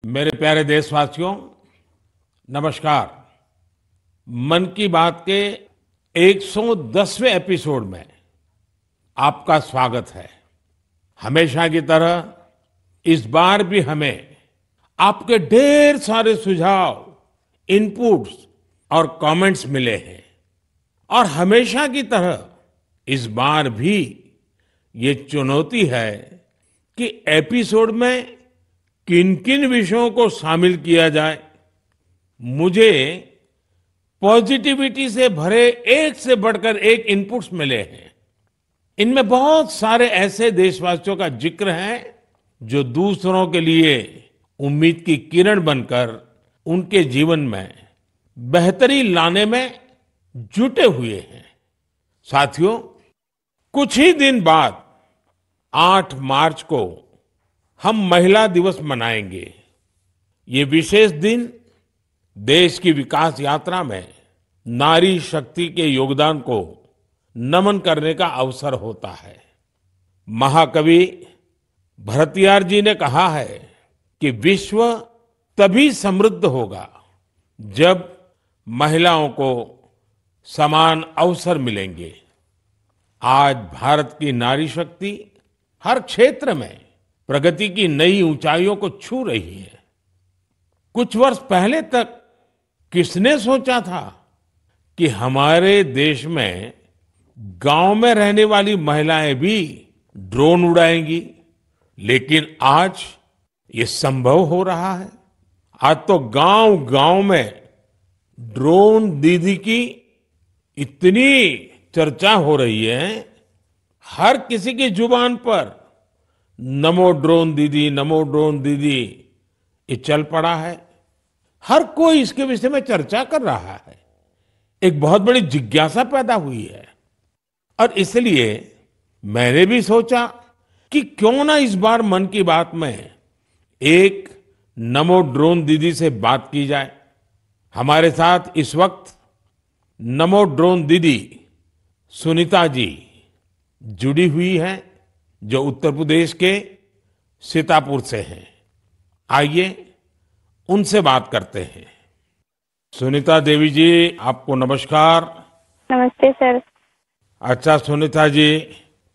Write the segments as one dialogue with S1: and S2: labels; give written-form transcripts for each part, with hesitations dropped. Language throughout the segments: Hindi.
S1: मेरे प्यारे देशवासियों, नमस्कार। मन की बात के 110वें एपिसोड में आपका स्वागत है। हमेशा की तरह इस बार भी हमें आपके ढेर सारे सुझाव, इनपुट्स और कमेंट्स मिले हैं और हमेशा की तरह इस बार भी ये चुनौती है कि एपिसोड में किन किन विषयों को शामिल किया जाए। मुझे पॉजिटिविटी से भरे एक से बढ़कर एक इनपुट्स मिले हैं। इनमें बहुत सारे ऐसे देशवासियों का जिक्र है जो दूसरों के लिए उम्मीद की किरण बनकर उनके जीवन में बेहतरी लाने में जुटे हुए हैं। साथियों, कुछ ही दिन बाद 8 मार्च को हम महिला दिवस मनाएंगे। ये विशेष दिन देश की विकास यात्रा में नारी शक्ति के योगदान को नमन करने का अवसर होता है। महाकवि भरतियार जी ने कहा है कि विश्व तभी समृद्ध होगा जब महिलाओं को समान अवसर मिलेंगे। आज भारत की नारी शक्ति हर क्षेत्र में प्रगति की नई ऊंचाइयों को छू रही है। कुछ वर्ष पहले तक किसने सोचा था कि हमारे देश में गांव में रहने वाली महिलाएं भी ड्रोन उड़ाएंगी, लेकिन आज ये संभव हो रहा है। आज तो गांव-गांव में ड्रोन दीदी की इतनी चर्चा हो रही है, हर किसी की जुबान पर नमो ड्रोन दीदी, नमो ड्रोन दीदी ये चल पड़ा है। हर कोई इसके विषय में चर्चा कर रहा है। एक बहुत बड़ी जिज्ञासा पैदा हुई है और इसलिए मैंने भी सोचा कि क्यों ना इस बार मन की बात में एक नमो ड्रोन दीदी से बात की जाए। हमारे साथ इस वक्त नमो ड्रोन दीदी सुनीता जी जुड़ी हुई हैं, जो उत्तर प्रदेश के सीतापुर से हैं। आइए उनसे बात करते हैं। सुनीता देवी जी, आपको नमस्कार।
S2: नमस्ते सर।
S1: अच्छा सुनीता जी,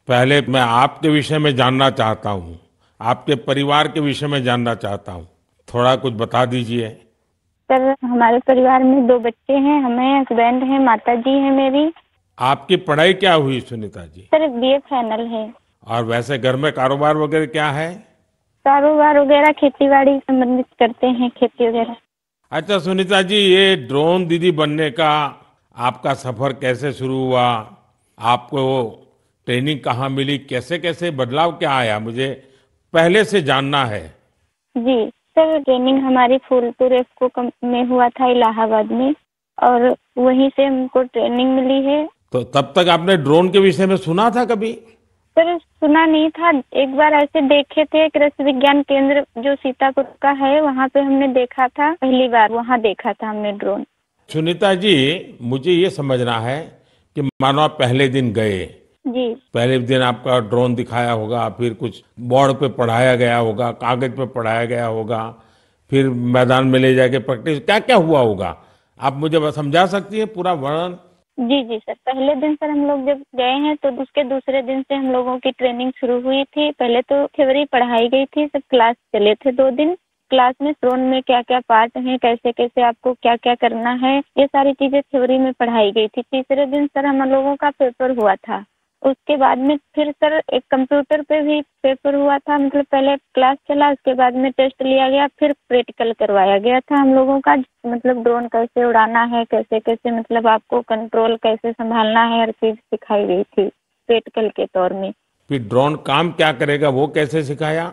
S1: पहले मैं आपके विषय में जानना चाहता हूँ, आपके परिवार के विषय में जानना चाहता हूँ। थोड़ा कुछ बता दीजिए।
S2: सर, हमारे परिवार में 2 बच्चे हैं, हमें हस्बैंड हैं, माता जी हैं मेरी।
S1: आपकी पढ़ाई क्या हुई Sunita ji?
S2: Sir, BA final है।
S1: और वैसे घर में कारोबार वगैरह क्या है?
S2: कारोबार वगैरह खेती बाड़ी संबंधित करते हैं, खेती वगैरह।
S1: अच्छा सुनीता जी, ये ड्रोन दीदी बनने का आपका सफर कैसे शुरू हुआ? आपको ट्रेनिंग कहाँ मिली? कैसे कैसे बदलाव क्या आया? मुझे पहले से जानना है।
S2: जी सर, ट्रेनिंग हमारी फूलपुर एफको में हुआ था, इलाहाबाद में, और वहीं से हमको ट्रेनिंग मिली है।
S1: तो तब तक आपने ड्रोन के विषय में सुना था कभी?
S2: सर, सुना नहीं था। एक बार ऐसे देखे थे, कृषि विज्ञान केंद्र जो सीतापुर का है, वहाँ पे हमने देखा था, पहली बार वहाँ देखा था हमने ड्रोन।
S1: सुनीता जी, मुझे ये समझना है कि मानो आप पहले दिन गए,
S2: जी,
S1: पहले दिन आपका ड्रोन दिखाया होगा, फिर कुछ बोर्ड पे पढ़ाया गया होगा, कागज पे पढ़ाया गया होगा, फिर मैदान में ले जाके प्रैक्टिस, क्या क्या हुआ होगा? आप मुझे बस समझा सकती है पूरा वर्णन?
S2: जी जी सर। पहले दिन सर हम लोग जब गए हैं तो उसके दूसरे दिन से हम लोगों की ट्रेनिंग शुरू हुई थी। पहले तो थ्योरी पढ़ाई गई थी, सब क्लास चले थे 2 दिन। क्लास में ड्रोन में क्या क्या पार्ट हैं, कैसे कैसे आपको क्या क्या करना है, ये सारी चीजें थ्योरी में पढ़ाई गई थी। तीसरे दिन सर हम लोगों का पेपर हुआ था। उसके बाद में फिर सर एक कंप्यूटर पे भी पेपर हुआ था। मतलब पहले क्लास चला, उसके बाद में टेस्ट लिया गया, फिर प्रैक्टिकल करवाया गया था हम लोगों का। मतलब ड्रोन कैसे उड़ाना है, कैसे कैसे मतलब आपको कंट्रोल कैसे संभालना है, हर चीज सिखाई गई थी प्रैक्टिकल के तौर में।
S1: फिर ड्रोन काम क्या करेगा, वो कैसे सिखाया?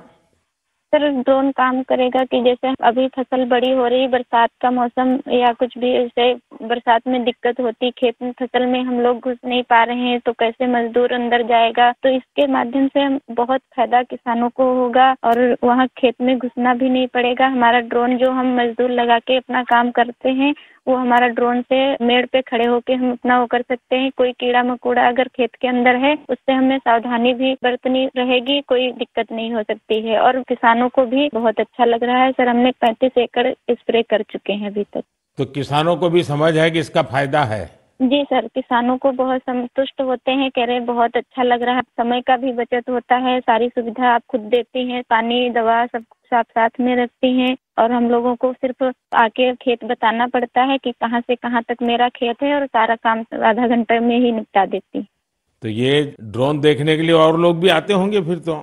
S2: सर, ड्रोन काम करेगा कि जैसे अभी फसल बड़ी हो रही, बरसात का मौसम या कुछ भी ऐसे बरसात में दिक्कत होती, खेत में फसल में हम लोग घुस नहीं पा रहे हैं, तो कैसे मजदूर अंदर जाएगा। तो इसके माध्यम से हम बहुत फायदा किसानों को होगा और वहाँ खेत में घुसना भी नहीं पड़ेगा। हमारा ड्रोन जो हम मजदूर लगा के अपना काम करते हैं, वो हमारा ड्रोन से मेड़ पे खड़े होके हम अपना वो कर सकते हैं। कोई कीड़ा मकोड़ा अगर खेत के अंदर है उससे हमें सावधानी भी बरतनी रहेगी, कोई दिक्कत नहीं हो सकती है। और किसानों को भी बहुत अच्छा लग रहा है सर। हमने 35 एकड़ स्प्रे कर चुके हैं अभी तक।
S1: तो किसानों को भी समझ है कि इसका फायदा है?
S2: जी सर, किसानों को बहुत संतुष्ट होते हैं, कह रहे हैं बहुत अच्छा लग रहा है, समय का भी बचत होता है, सारी सुविधा आप खुद देती हैं, पानी दवा सब कुछ आप साथ में रखती हैं और हम लोगों को सिर्फ आके खेत बताना पड़ता है कि कहाँ से कहाँ तक मेरा खेत है और सारा काम आधा घंटे में ही निपटा देती।
S1: तो ये ड्रोन देखने के लिए और लोग भी आते होंगे फिर तो?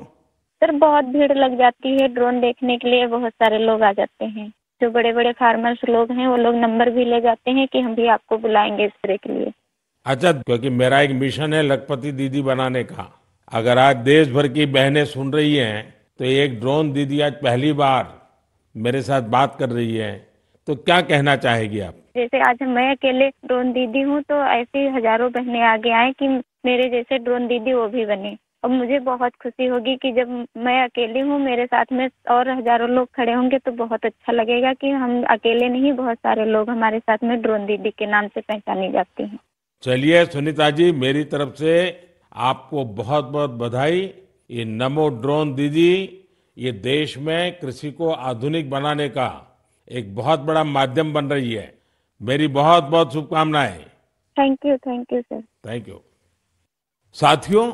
S2: सर बहुत भीड़ लग जाती है ड्रोन देखने के लिए, बहुत सारे लोग आ जाते हैं। जो बड़े बड़े फार्मर्स लोग हैं वो लोग नंबर भी ले जाते हैं कि हम भी आपको बुलाएंगे स्प्रे के लिए।
S1: अच्छा, क्योंकि मेरा एक मिशन है लखपति दीदी बनाने का। अगर आज देश भर की बहनें सुन रही हैं तो एक ड्रोन दीदी आज पहली बार मेरे साथ बात कर रही है, तो क्या कहना चाहेगी आप?
S2: जैसे आज मैं अकेले ड्रोन दीदी हूँ तो ऐसी हजारों बहनें आगे आए कि मेरे जैसे ड्रोन दीदी वो भी बने। और मुझे बहुत खुशी होगी कि जब मैं अकेली हूँ मेरे साथ में और हजारों लोग खड़े होंगे तो बहुत अच्छा लगेगा कि हम अकेले नहीं, बहुत सारे लोग हमारे साथ में ड्रोन दीदी के नाम से पहचानी जाती हैं।
S1: चलिए सुनीता जी, मेरी तरफ से आपको बहुत बहुत बधाई। ये नमो ड्रोन दीदी ये देश में कृषि को आधुनिक बनाने का एक बहुत बड़ा माध्यम बन रही है। मेरी बहुत बहुत शुभकामनाएं।
S2: Thank you sir.
S1: Thank you. साथियों,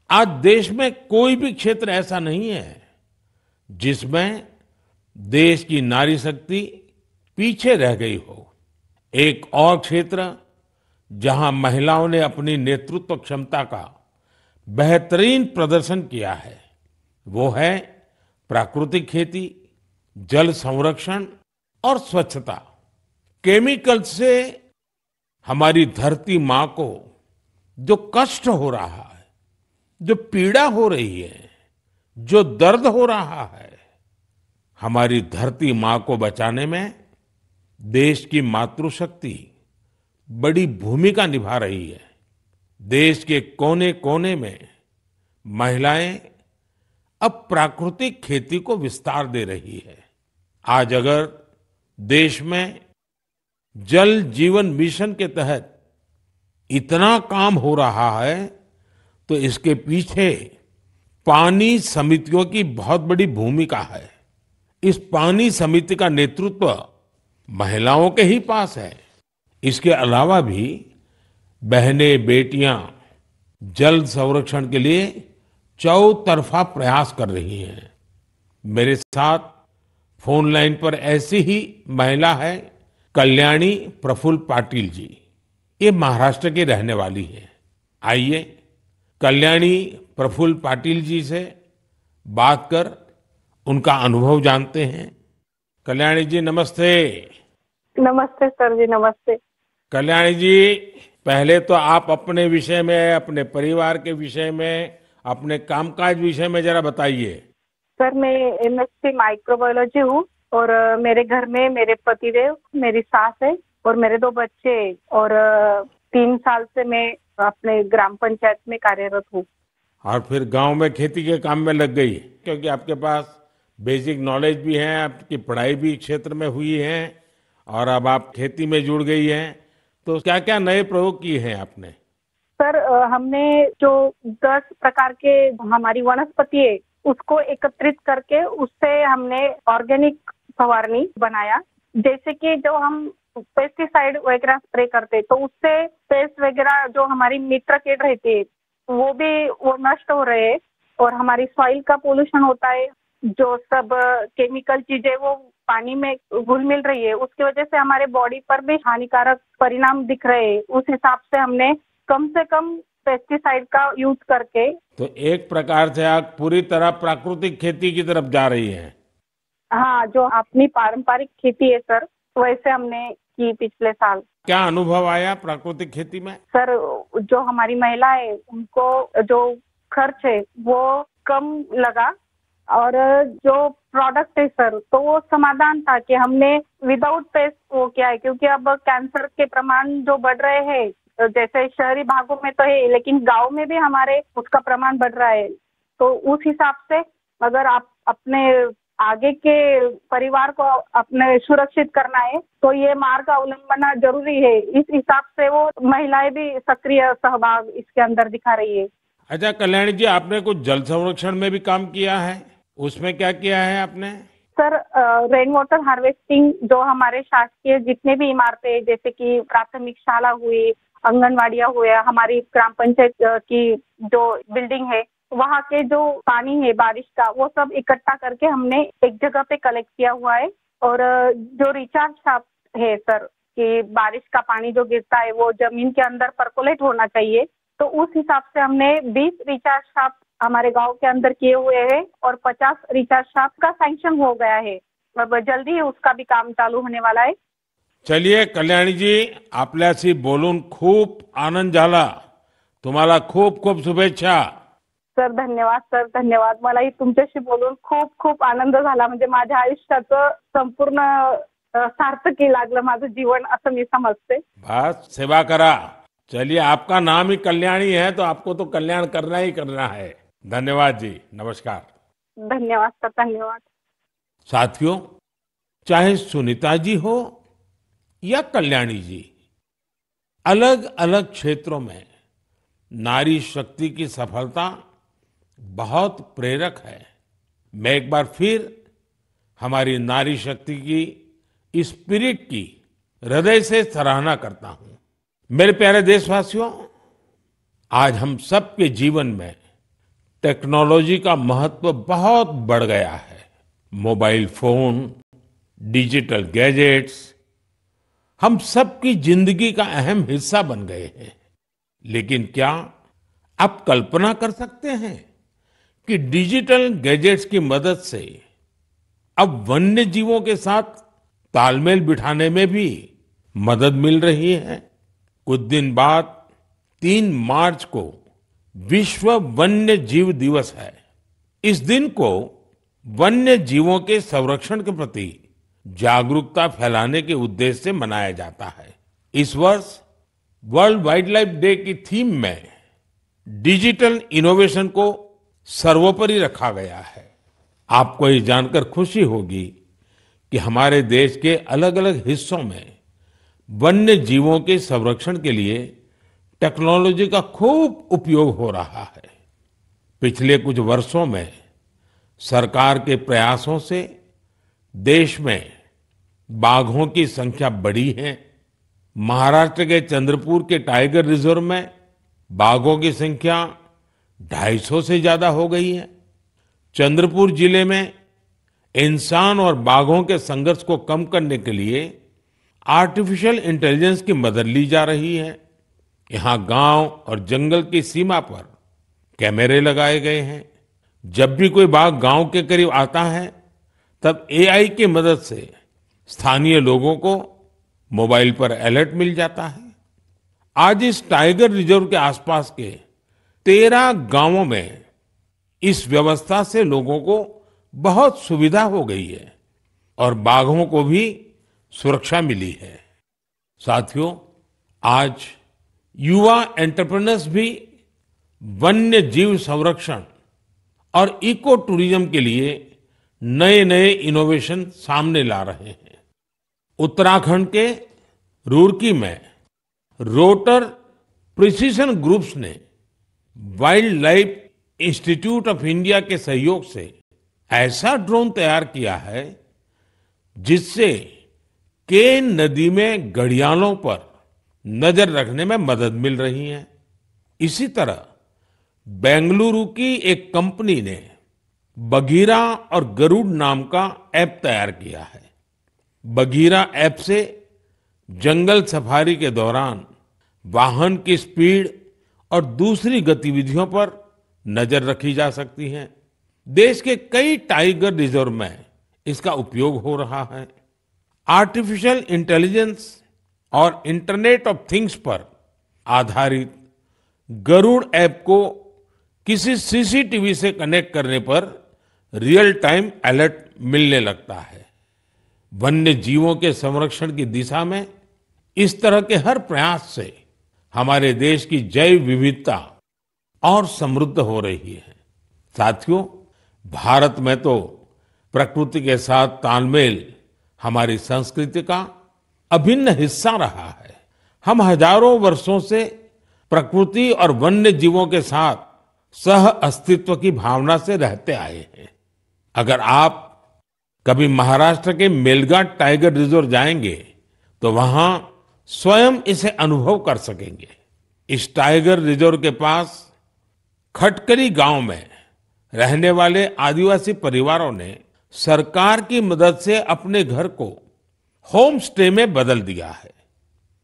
S1: आज देश में कोई भी क्षेत्र ऐसा नहीं है जिसमें देश की नारी शक्ति पीछे रह गई हो। एक और क्षेत्र जहां महिलाओं ने अपनी नेतृत्व क्षमता का बेहतरीन प्रदर्शन किया है वो है प्राकृतिक खेती, जल संरक्षण और स्वच्छता। केमिकल से हमारी धरती मां को जो कष्ट हो रहा है, जो पीड़ा हो रही है, जो दर्द हो रहा है, हमारी धरती मां को बचाने में देश की मातृशक्ति बड़ी भूमिका निभा रही है। देश के कोने कोने में महिलाएं अब प्राकृतिक खेती को विस्तार दे रही है। आज अगर देश में जल जीवन मिशन के तहत इतना काम हो रहा है तो इसके पीछे पानी समितियों की बहुत बड़ी भूमिका है। इस पानी समिति का नेतृत्व महिलाओं के ही पास है। इसके अलावा भी बहनें बेटियां जल संरक्षण के लिए चौतरफा प्रयास कर रही हैं। मेरे साथ फोन लाइन पर ऐसी ही महिला है कल्याणी प्रफुल्ल पाटिल जी। ये महाराष्ट्र की रहने वाली है। आइए कल्याणी प्रफुल्ल पाटिल जी से बात कर उनका अनुभव जानते हैं। कल्याणी जी नमस्ते।
S3: नमस्ते सर जी, नमस्ते।
S1: कल्याणी जी, पहले तो आप अपने विषय में, अपने परिवार के विषय में, अपने कामकाज विषय में जरा बताइए।
S3: सर मैं एमएससी माइक्रोबायोलॉजी हूँ और मेरे घर में मेरे पतिदेव, मेरी सास है और मेरे 2 बच्चे और 3 साल से मैं अपने ग्राम पंचायत में कार्यरत हूँ।
S1: और फिर गांव में खेती के काम में लग गई क्योंकि आपके पास बेसिक नॉलेज भी है, आपकी पढ़ाई भी क्षेत्र में हुई है और अब आप खेती में जुड़ गई हैं। तो क्या क्या नए प्रयोग किए हैं आपने?
S3: सर हमने जो 10 प्रकार के हमारी वनस्पति है उसको एकत्रित करके उससे हमने ऑर्गेनिक फवारनी बनाया। जैसे कि जो हम पेस्टिसाइड वगैरह स्प्रे करते तो उससे पेस्ट वगैरह जो हमारी मित्र कीट रहती है वो नष्ट हो रहे हैं और हमारी सॉइल का पोल्यूशन होता है। जो सब केमिकल चीजें वो पानी में घुल मिल रही है उसकी वजह से हमारे बॉडी पर भी हानिकारक परिणाम दिख रहे हैं। उस हिसाब से हमने कम से कम पेस्टिसाइड का यूज करके,
S1: तो एक प्रकार से आप पूरी तरह प्राकृतिक खेती की तरफ जा रही हैं।
S3: हाँ, जो अपनी पारंपरिक खेती है सर वैसे हमने की पिछले साल।
S1: क्या अनुभव आया प्राकृतिक खेती में?
S3: सर जो हमारी महिला है उनको जो खर्च है वो कम लगा और जो प्रोडक्ट है सर तो वो समाधान था कि हमने विदाउट पेस्ट वो किया है। क्योंकि अब कैंसर के प्रमाण जो बढ़ रहे हैं, जैसे शहरी भागों में तो है लेकिन गांव में भी हमारे उसका प्रमाण बढ़ रहा है। तो उस हिसाब से अगर आप अपने आगे के परिवार को अपने सुरक्षित करना है, तो ये मार्ग अवलंबना जरूरी है। इस हिसाब से वो महिलाएं भी सक्रिय सहभाग इसके अंदर दिखा रही है।
S1: अच्छा कल्याणी जी, आपने कुछ जल संरक्षण में भी काम किया है, उसमें क्या किया है आपने?
S3: सर, रेन वाटर हार्वेस्टिंग जो हमारे शासकीय जितने भी इमारतें जैसे कि प्राथमिक शाला हुई, आंगनवाड़ियाँ हुए, हमारी ग्राम पंचायत की जो बिल्डिंग है, वहाँ के जो पानी है बारिश का, वो सब इकट्ठा करके हमने एक जगह पे कलेक्ट किया हुआ है। और जो रिचार्ज शाफ्ट है सर, कि बारिश का पानी जो गिरता है वो जमीन के अंदर परकोलेट होना चाहिए, तो उस हिसाब से हमने 20 रिचार्ज शाफ्ट हमारे गांव के अंदर किए हुए हैं और 50 रिचार्ज शाफ्ट का सैंक्शन हो गया है। अब जल्दी ही उसका भी काम चालू होने वाला है।
S1: चलिए कल्याणी जी, आपल्याशी बोलून खूप आनंद झाला. तुम्हाला खूप खूप शुभेच्छा.
S3: सर धन्यवाद, सर धन्यवाद. मलाही तुमच्याशी बोलून खूप खूप आनंद झाला. म्हणजे माझ्या आयुष्याचं संपूर्ण सार्थकी लागलं माझं जीवन, असं मी समजते.
S1: बस सेवा करा. चलिए, आपका नाम ही कल्याणी है तो आपको तो कल्याण करना ही करना है. धन्यवाद जी, नमस्कार.
S3: धन्यवाद सर, धन्यवाद.
S1: साथियों, चाहे सुनीता जी हो या कल्याणी जी, अलग अलग क्षेत्रों में नारी शक्ति की सफलता बहुत प्रेरक है. मैं एक बार फिर हमारी नारी शक्ति की इस स्पिरिट की हृदय से सराहना करता हूं. मेरे प्यारे देशवासियों, आज हम सबके जीवन में टेक्नोलॉजी का महत्व बहुत बढ़ गया है. मोबाइल फोन, डिजिटल गैजेट्स हम सबकी जिंदगी का अहम हिस्सा बन गए हैं. लेकिन क्या आप कल्पना कर सकते हैं कि डिजिटल गैजेट्स की मदद से अब वन्य जीवों के साथ तालमेल बिठाने में भी मदद मिल रही है. कुछ दिन बाद 3 मार्च को विश्व वन्य जीव दिवस है. इस दिन को वन्य जीवों के संरक्षण के प्रति जागरूकता फैलाने के उद्देश्य से मनाया जाता है. इस वर्ष वर्ल्ड वाइल्ड लाइफ डे की थीम में डिजिटल इनोवेशन को सर्वोपरि रखा गया है. आपको ये जानकर खुशी होगी कि हमारे देश के अलग अलग हिस्सों में वन्य जीवों के संरक्षण के लिए टेक्नोलॉजी का खूब उपयोग हो रहा है. पिछले कुछ वर्षों में सरकार के प्रयासों से देश में बाघों की संख्या बढ़ी है. महाराष्ट्र के चंद्रपुर के टाइगर रिजर्व में बाघों की संख्या 250 से ज्यादा हो गई है. चंद्रपुर जिले में इंसान और बाघों के संघर्ष को कम करने के लिए आर्टिफिशियल इंटेलिजेंस की मदद ली जा रही है. यहाँ गांव और जंगल की सीमा पर कैमरे लगाए गए हैं. जब भी कोई बाघ गांव के करीब आता है, तब एआई की मदद से स्थानीय लोगों को मोबाइल पर अलर्ट मिल जाता है. आज इस टाइगर रिजर्व के आसपास के 13 गांवों में इस व्यवस्था से लोगों को बहुत सुविधा हो गई है और बाघों को भी सुरक्षा मिली है. साथियों, आज युवा एंटरप्रेन्योर्स भी वन्य जीव संरक्षण और इको टूरिज्म के लिए नए नए इनोवेशन सामने ला रहे हैं. उत्तराखंड के रुड़की में रोटर प्रिसिशन ग्रुप्स ने wild life institute of India के सहयोग से ऐसा ड्रोन तैयार किया है जिससे केन नदी में घड़ियालों पर नजर रखने में मदद मिल रही है. इसी तरह बेंगलुरु की एक कंपनी ने बघीरा और गरुड़ नाम का ऐप तैयार किया है. बघीरा ऐप से जंगल सफारी के दौरान वाहन की स्पीड और दूसरी गतिविधियों पर नजर रखी जा सकती है. देश के कई टाइगर रिजर्व में इसका उपयोग हो रहा है. आर्टिफिशियल इंटेलिजेंस और इंटरनेट ऑफ थिंग्स पर आधारित गरुड़ ऐप को किसी सीसीटीवी से कनेक्ट करने पर रियल टाइम अलर्ट मिलने लगता है. वन्य जीवों के संरक्षण की दिशा में इस तरह के हर प्रयास से हमारे देश की जैव विविधता और समृद्ध हो रही है. साथियों, भारत में तो प्रकृति के साथ तालमेल हमारी संस्कृति का अभिन्न हिस्सा रहा है। हम हजारों वर्षों से प्रकृति और वन्य जीवों के साथ सह अस्तित्व की भावना से रहते आए हैं। अगर आप कभी महाराष्ट्र के मेलघाट टाइगर रिजर्व जाएंगे तो वहां स्वयं इसे अनुभव कर सकेंगे। इस टाइगर रिजर्व के पास खटकली गांव में रहने वाले आदिवासी परिवारों ने सरकार की मदद से अपने घर को होम स्टे में बदल दिया है।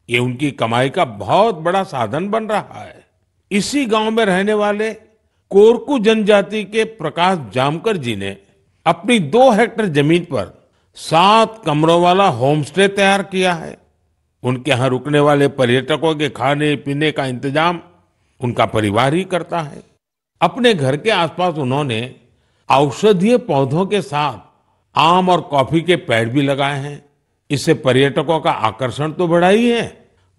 S1: ये उनकी कमाई का बहुत बड़ा साधन बन रहा है। इसी गांव में रहने वाले कोरकू जनजाति के प्रकाश जामकर जी ने अपनी 2 हेक्टेयर जमीन पर 7 कमरों वाला होम स्टे तैयार किया है। उनके यहाँ रुकने वाले पर्यटकों के खाने पीने का इंतजाम उनका परिवार ही करता है। अपने घर के आसपास उन्होंने औषधीय पौधों के साथ आम और कॉफी के पेड़ भी लगाए हैं। इससे पर्यटकों का आकर्षण तो बढ़ा ही है,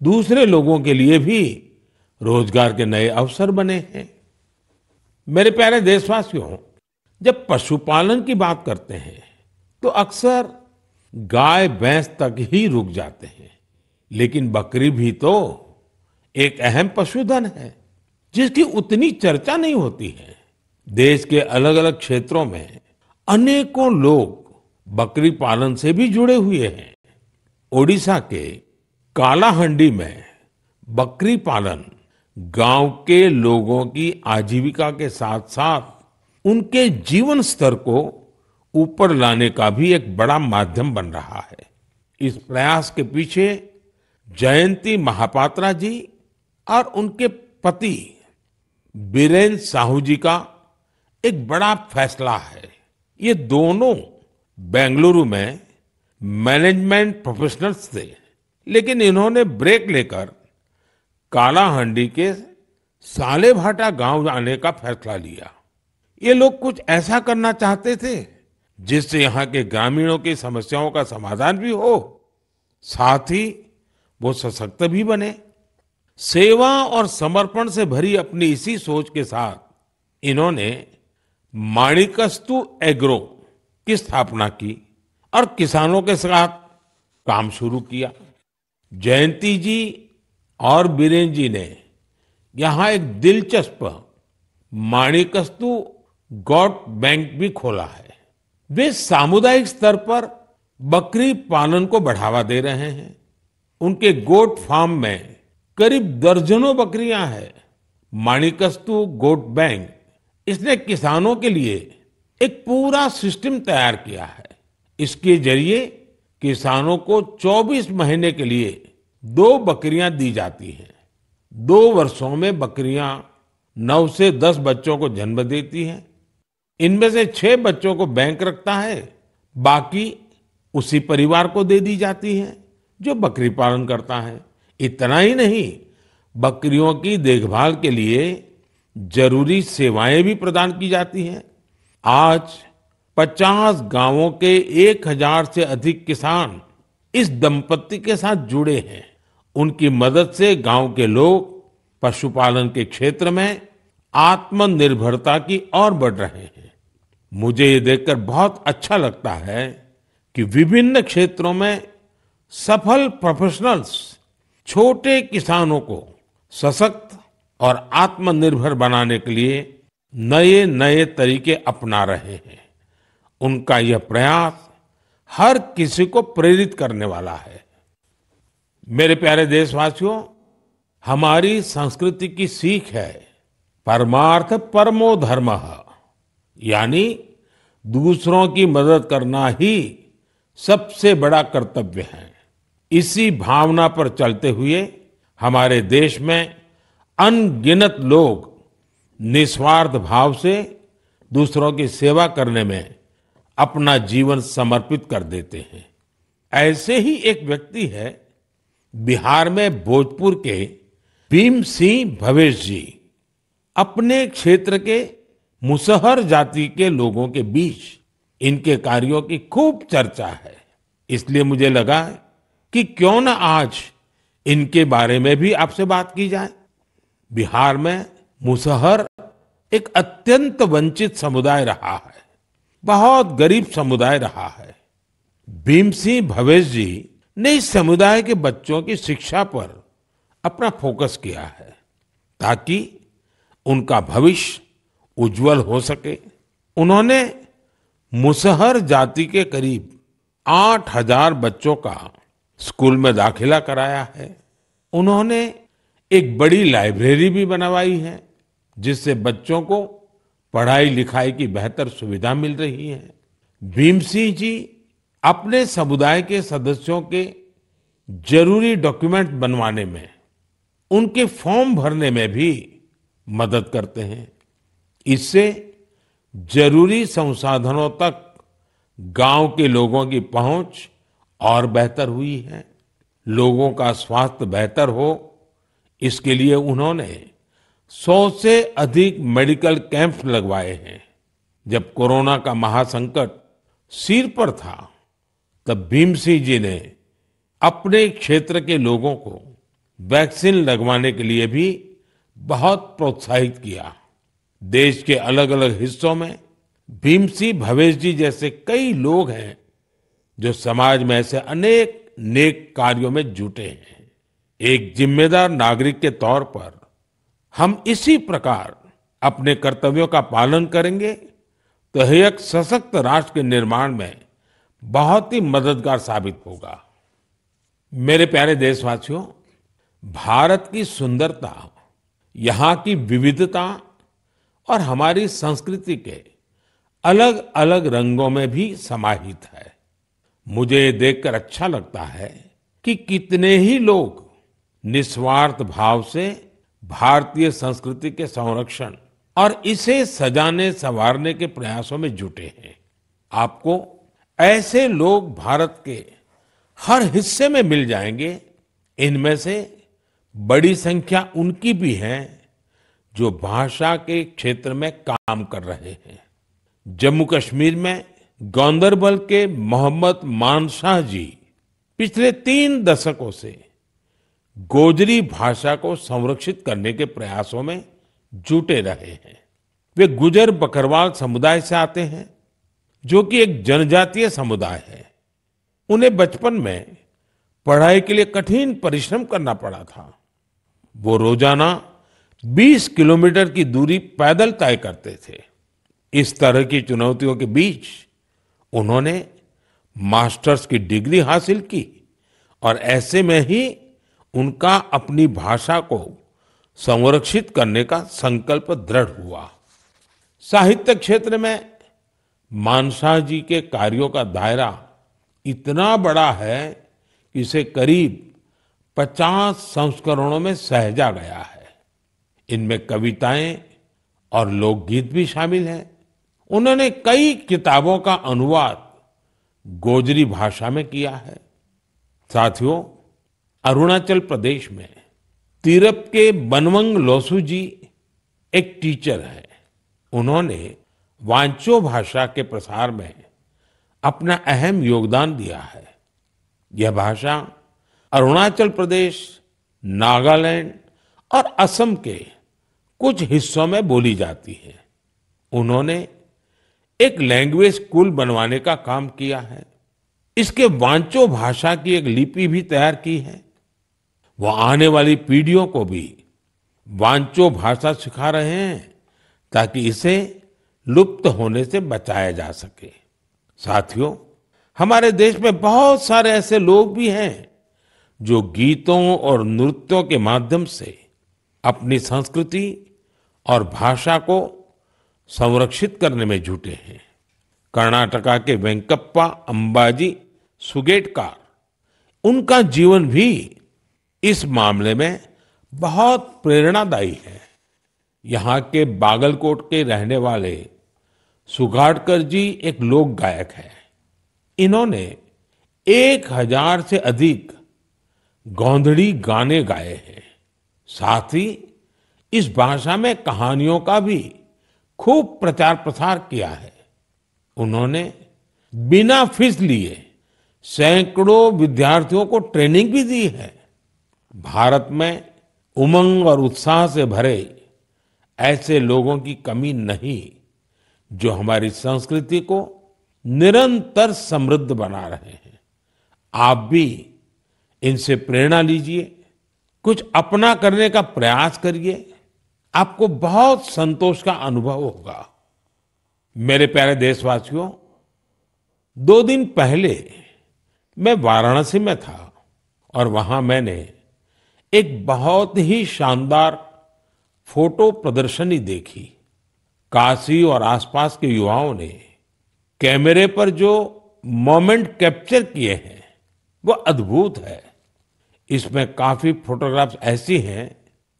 S1: दूसरे लोगों के लिए भी रोजगार के नए अवसर बने हैं। मेरे प्यारे देशवासियों, जब पशुपालन की बात करते हैं तो अक्सर गाय भैंस तक ही रुक जाते हैं, लेकिन बकरी भी तो एक अहम पशुधन है जिसकी उतनी चर्चा नहीं होती है। देश के अलग अलग क्षेत्रों में अनेकों लोग बकरी पालन से भी जुड़े हुए हैं। ओडिशा के कालाहंडी में बकरी पालन गांव के लोगों की आजीविका के साथ साथ उनके जीवन स्तर को ऊपर लाने का भी एक बड़ा माध्यम बन रहा है। इस प्रयास के पीछे जयंती महापात्रा जी और उनके पति बीरेन साहू जी का एक बड़ा फैसला है। ये दोनों बेंगलुरु में मैनेजमेंट प्रोफेशनल्स थे, लेकिन इन्होंने ब्रेक लेकर कालाहंडी के सालेभाटा गांव आने का फैसला लिया। ये लोग कुछ ऐसा करना चाहते थे जिससे यहाँ के ग्रामीणों की समस्याओं का समाधान भी हो, साथ ही वो सशक्त भी बने। सेवा और समर्पण से भरी अपनी इसी सोच के साथ इन्होंने माणिकस्तु एग्रो की स्थापना की और किसानों के साथ काम शुरू किया। जयंती जी और बीरेन जी ने यहाँ एक दिलचस्प माणिकस्तु गोट बैंक भी खोला है। वे सामुदायिक स्तर पर बकरी पालन को बढ़ावा दे रहे हैं। उनके गोट फार्म में करीब दर्जनों बकरियां हैं। माणिकस्तु गोट बैंक इसने किसानों के लिए एक पूरा सिस्टम तैयार किया है। इसके जरिए किसानों को 24 महीने के लिए 2 बकरियां दी जाती हैं। 2 वर्षों में बकरियां 9 से 10 बच्चों को जन्म देती हैं। इनमें से 6 बच्चों को बैंक रखता है, बाकी उसी परिवार को दे दी जाती हैं जो बकरी पालन करता है। इतना ही नहीं, बकरियों की देखभाल के लिए जरूरी सेवाएं भी प्रदान की जाती हैं। आज 50 गांवों के 1000 से अधिक किसान इस दंपत्ति के साथ जुड़े हैं। उनकी मदद से गांव के लोग पशुपालन के क्षेत्र में आत्मनिर्भरता की ओर बढ़ रहे हैं। मुझे ये देखकर बहुत अच्छा लगता है कि विभिन्न क्षेत्रों में सफल प्रोफेशनल्स छोटे किसानों को सशक्त और आत्मनिर्भर बनाने के लिए नए नए तरीके अपना रहे हैं। उनका यह प्रयास हर किसी को प्रेरित करने वाला है। मेरे प्यारे देशवासियों, हमारी संस्कृति की सीख है परमार्थ परमो धर्मः, यानी दूसरों की मदद करना ही सबसे बड़ा कर्तव्य है। इसी भावना पर चलते हुए हमारे देश में अनगिनत लोग निस्वार्थ भाव से दूसरों की सेवा करने में अपना जीवन समर्पित कर देते हैं। ऐसे ही एक व्यक्ति है बिहार में भोजपुर के भीम सिंह भवेश जी। अपने क्षेत्र के मुसहर जाति के लोगों के बीच इनके कार्यों की खूब चर्चा है। इसलिए मुझे लगा कि क्यों न आज इनके बारे में भी आपसे बात की जाए। बिहार में मुसहर एक अत्यंत वंचित समुदाय रहा है। बहुत गरीब समुदाय रहा है। भीम सिंह भवेश जी ने इस समुदाय के बच्चों की शिक्षा पर अपना फोकस किया है ताकि उनका भविष्य उज्जवल हो सके। उन्होंने मुसहर जाति के करीब 8,000 बच्चों का स्कूल में दाखिला कराया है। उन्होंने एक बड़ी लाइब्रेरी भी बनवाई है जिससे बच्चों को पढ़ाई लिखाई की बेहतर सुविधा मिल रही है। भीम सिंह जी अपने समुदाय के सदस्यों के जरूरी डॉक्यूमेंट बनवाने में, उनके फॉर्म भरने में भी मदद करते हैं। इससे जरूरी संसाधनों तक गांव के लोगों की पहुंच और बेहतर हुई है। लोगों का स्वास्थ्य बेहतर हो, इसके लिए उन्होंने 100 से अधिक मेडिकल कैंप लगवाए हैं। जब कोरोना का महासंकट सिर पर था, तब भीम सिंह जी ने अपने क्षेत्र के लोगों को वैक्सीन लगवाने के लिए भी बहुत प्रोत्साहित किया। देश के अलग अलग हिस्सों में भीम सिंह भवेश जी जैसे कई लोग हैं जो समाज में ऐसे अनेक नेक कार्यों में जुटे हैं। एक जिम्मेदार नागरिक के तौर पर हम इसी प्रकार अपने कर्तव्यों का पालन करेंगे तो यह एक सशक्त राष्ट्र के निर्माण में बहुत ही मददगार साबित होगा। मेरे प्यारे देशवासियों, भारत की सुंदरता, यहाँ की विविधता और हमारी संस्कृति के अलग अलग रंगों में भी समाहित है। मुझे ये देखकर अच्छा लगता है कि कितने ही लोग निस्वार्थ भाव से भारतीय संस्कृति के संरक्षण और इसे सजाने संवारने के प्रयासों में जुटे हैं। आपको ऐसे लोग भारत के हर हिस्से में मिल जाएंगे। इनमें से बड़ी संख्या उनकी भी है जो भाषा के क्षेत्र में काम कर रहे हैं। जम्मू कश्मीर में गांदरबल के मोहम्मद मानशाह जी पिछले 3 दशकों से गोजरी भाषा को संरक्षित करने के प्रयासों में जुटे रहे हैं। वे गुजर बकरवाल समुदाय से आते हैं जो कि एक जनजातीय समुदाय है। उन्हें बचपन में पढ़ाई के लिए कठिन परिश्रम करना पड़ा था। वो रोजाना 20 किलोमीटर की दूरी पैदल तय करते थे। इस तरह की चुनौतियों के बीच उन्होंने मास्टर्स की डिग्री हासिल की और ऐसे में ही उनका अपनी भाषा को संरक्षित करने का संकल्प दृढ़ हुआ। साहित्य क्षेत्र में मानशाह जी के कार्यों का दायरा इतना बड़ा है कि इसे करीब 50 संस्करणों में सहेजा गया है। इनमें कविताएं और लोकगीत भी शामिल हैं। उन्होंने कई किताबों का अनुवाद गोजरी भाषा में किया है। साथियों, अरुणाचल प्रदेश में तिरप के बनवंग लोसू जी एक टीचर है। उन्होंने वांचो भाषा के प्रसार में अपना अहम योगदान दिया है। यह भाषा अरुणाचल प्रदेश, नागालैंड और असम के कुछ हिस्सों में बोली जाती है। उन्होंने एक लैंग्वेज स्कूल बनवाने का काम किया है। इसके वांचो भाषा की एक लिपि भी तैयार की है। वो आने वाली पीढ़ियों को भी वांचो भाषा सिखा रहे हैं ताकि इसे लुप्त होने से बचाया जा सके। साथियों, हमारे देश में बहुत सारे ऐसे लोग भी हैं जो गीतों और नृत्यों के माध्यम से अपनी संस्कृति और भाषा को संरक्षित करने में जुटे हैं। कर्नाटका के वेंकप्पा अंबाजी सुगेटकार, उनका जीवन भी इस मामले में बहुत प्रेरणादायी है। यहाँ के बागलकोट के रहने वाले सुगाटकर जी एक लोक गायक हैं। इन्होंने 1000 से अधिक गोंधड़ी गाने गाए हैं। साथ ही इस भाषा में कहानियों का भी खूब प्रचार प्रसार किया है। उन्होंने बिना फीस लिए सैकड़ों विद्यार्थियों को ट्रेनिंग भी दी है। भारत में उमंग और उत्साह से भरे ऐसे लोगों की कमी नहीं जो हमारी संस्कृति को निरंतर समृद्ध बना रहे हैं। आप भी इनसे प्रेरणा लीजिए, कुछ अपना करने का प्रयास करिए, आपको बहुत संतोष का अनुभव होगा। मेरे प्यारे देशवासियों, 2 दिन पहले मैं वाराणसी में था और वहां मैंने एक बहुत ही शानदार फोटो प्रदर्शनी देखी। काशी और आसपास के युवाओं ने कैमरे पर जो मोमेंट कैप्चर किए हैं वो अद्भुत है। इसमें काफी फोटोग्राफ्स ऐसी हैं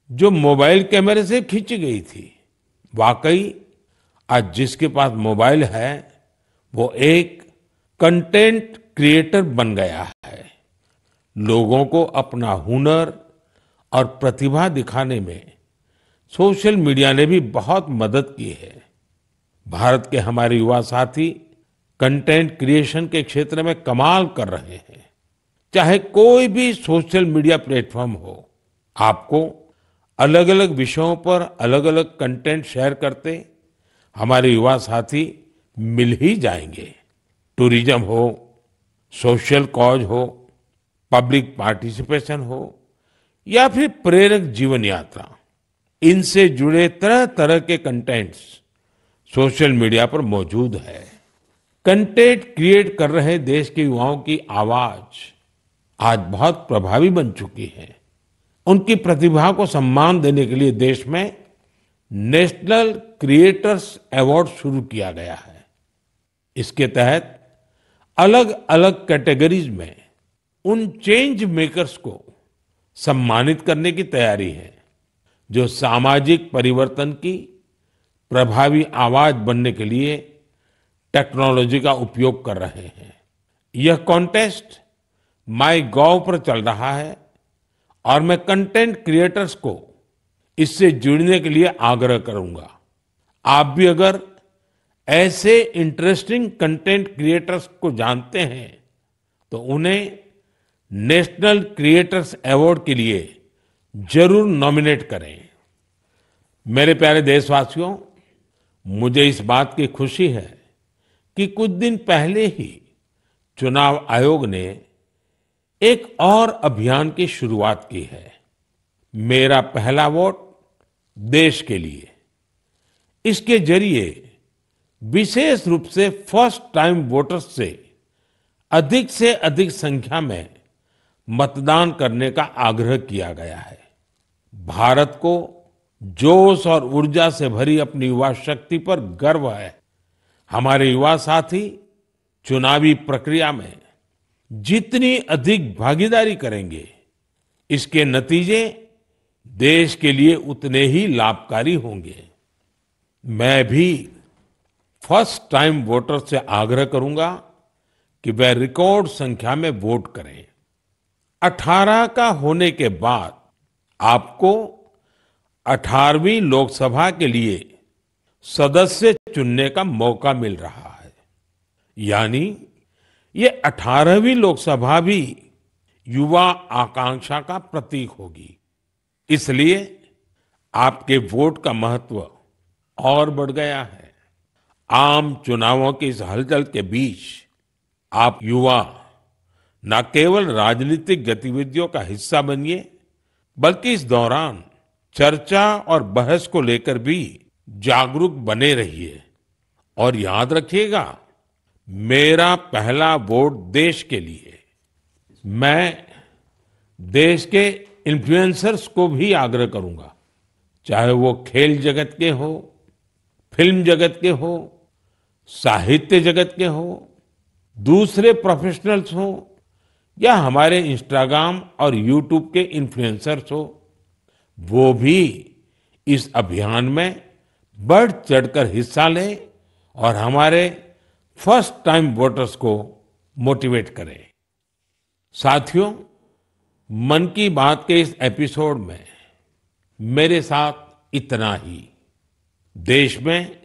S1: जो मोबाइल कैमरे से खींची गई थी। वाकई आज जिसके पास मोबाइल है वो एक कंटेंट क्रिएटर बन गया है। लोगों को अपना हुनर और प्रतिभा दिखाने में सोशल मीडिया ने भी बहुत मदद की है। भारत के हमारे युवा साथी कंटेंट क्रिएशन के क्षेत्र में कमाल कर रहे हैं। चाहे कोई भी सोशल मीडिया प्लेटफॉर्म हो, आपको अलग अलग विषयों पर अलग अलग कंटेंट शेयर करते हमारे युवा साथी मिल ही जाएंगे। टूरिज्म हो, सोशल कॉज हो, पब्लिक पार्टिसिपेशन हो या फिर प्रेरक जीवन यात्रा, इनसे जुड़े तरह तरह के कंटेंट्स सोशल मीडिया पर मौजूद है। कंटेंट क्रिएट कर रहे देश के युवाओं की आवाज आज बहुत प्रभावी बन चुकी है। उनकी प्रतिभा को सम्मान देने के लिए देश में नेशनल क्रिएटर्स अवार्ड शुरू किया गया है। इसके तहत अलग अलग कैटेगरीज में उन चेंज मेकर्स को सम्मानित करने की तैयारी है जो सामाजिक परिवर्तन की प्रभावी आवाज बनने के लिए टेक्नोलॉजी का उपयोग कर रहे हैं। यह कॉन्टेस्ट माईगॉव पर चल रहा है और मैं कंटेंट क्रिएटर्स को इससे जुड़ने के लिए आग्रह करूंगा। आप भी अगर ऐसे इंटरेस्टिंग कंटेंट क्रिएटर्स को जानते हैं तो उन्हें नेशनल क्रिएटर्स अवार्ड के लिए जरूर नॉमिनेट करें। मेरे प्यारे देशवासियों, मुझे इस बात की खुशी है कि कुछ दिन पहले ही चुनाव आयोग ने एक और अभियान की शुरुआत की है, मेरा पहला वोट देश के लिए। इसके जरिए विशेष रूप से फर्स्ट टाइम वोटर्स से अधिक संख्या में मतदान करने का आग्रह किया गया है। भारत को जोश और ऊर्जा से भरी अपनी युवा शक्ति पर गर्व है। हमारे युवा साथी चुनावी प्रक्रिया में जितनी अधिक भागीदारी करेंगे, इसके नतीजे देश के लिए उतने ही लाभकारी होंगे। मैं भी फर्स्ट टाइम वोटर से आग्रह करूंगा कि वह रिकॉर्ड संख्या में वोट करें। 18 का होने के बाद आपको 18वीं लोकसभा के लिए सदस्य चुनने का मौका मिल रहा है। यानी ये 18वीं लोकसभा भी युवा आकांक्षा का प्रतीक होगी। इसलिए आपके वोट का महत्व और बढ़ गया है। आम चुनावों की इस हलचल के बीच आप युवा न केवल राजनीतिक गतिविधियों का हिस्सा बनिए, बल्कि इस दौरान चर्चा और बहस को लेकर भी जागरूक बने रहिए। और याद रखिएगा, मेरा पहला वोट देश के लिए। मैं देश के इन्फ्लुएंसर्स को भी आग्रह करूंगा, चाहे वो खेल जगत के हो, फिल्म जगत के हो, साहित्य जगत के हो, दूसरे प्रोफेशनल्स हो या हमारे इंस्टाग्राम और यूट्यूब के इन्फ्लुएंसर्स हो, वो भी इस अभियान में बढ़ चढ़कर हिस्सा लें और हमारे फर्स्ट टाइम वोटर्स को मोटिवेट करें। साथियों, मन की बात के इस एपिसोड में मेरे साथ इतना ही। देश में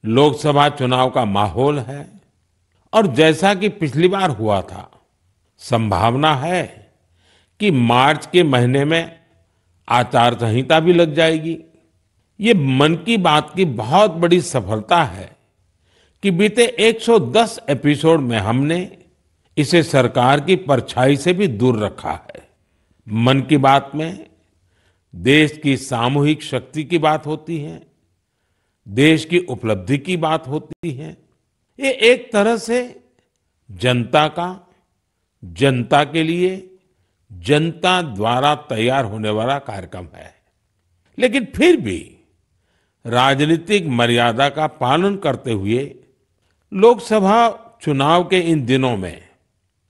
S1: लोकसभा चुनाव का माहौल है और जैसा कि पिछली बार हुआ था, संभावना है कि मार्च के महीने में आचार संहिता भी लग जाएगी। ये मन की बात की बहुत बड़ी सफलता है कि बीते 110 एपिसोड में हमने इसे सरकार की परछाई से भी दूर रखा है। मन की बात में देश की सामूहिक शक्ति की बात होती है, देश की उपलब्धि की बात होती है। ये एक तरह से जनता का, जनता के लिए, जनता द्वारा तैयार होने वाला कार्यक्रम है। लेकिन फिर भी राजनीतिक मर्यादा का पालन करते हुए लोकसभा चुनाव के इन दिनों में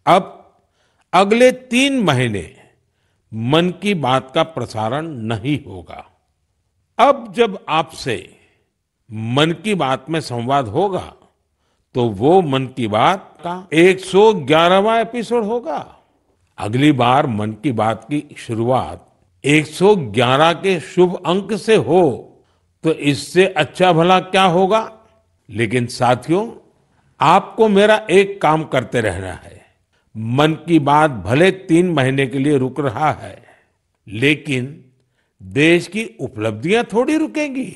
S1: अब अगले 3 महीने मन की बात का प्रसारण नहीं होगा। अब जब आपसे मन की बात में संवाद होगा तो वो मन की बात का 111वां एपिसोड होगा। अगली बार मन की बात की शुरुआत 111 के शुभ अंक से हो तो इससे अच्छा भला क्या होगा। लेकिन साथियों, आपको मेरा एक काम करते रहना है। मन की बात भले 3 महीने के लिए रुक रहा है, लेकिन देश की उपलब्धियां थोड़ी रुकेंगी।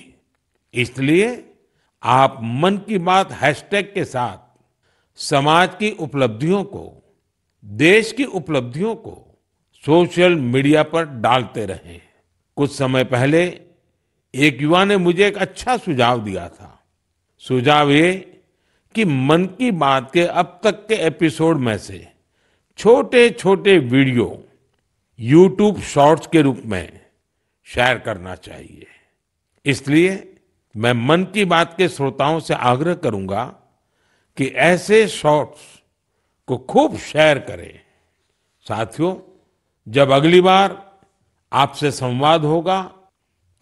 S1: इसलिए आप मन की बात हैशटैग के साथ समाज की उपलब्धियों को, देश की उपलब्धियों को सोशल मीडिया पर डालते रहें। कुछ समय पहले एक युवा ने मुझे एक अच्छा सुझाव दिया था। सुझाव ये कि मन की बात के अब तक के एपिसोड में से छोटे छोटे वीडियो YouTube शॉर्ट्स के रूप में शेयर करना चाहिए। इसलिए मैं मन की बात के श्रोताओं से आग्रह करूंगा कि ऐसे शॉर्ट्स को खूब शेयर करें। साथियों, जब अगली बार आपसे संवाद होगा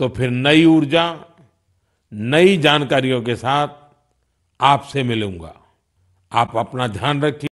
S1: तो फिर नई ऊर्जा, नई जानकारियों के साथ आपसे मिलूंगा। आप अपना ध्यान रखिए।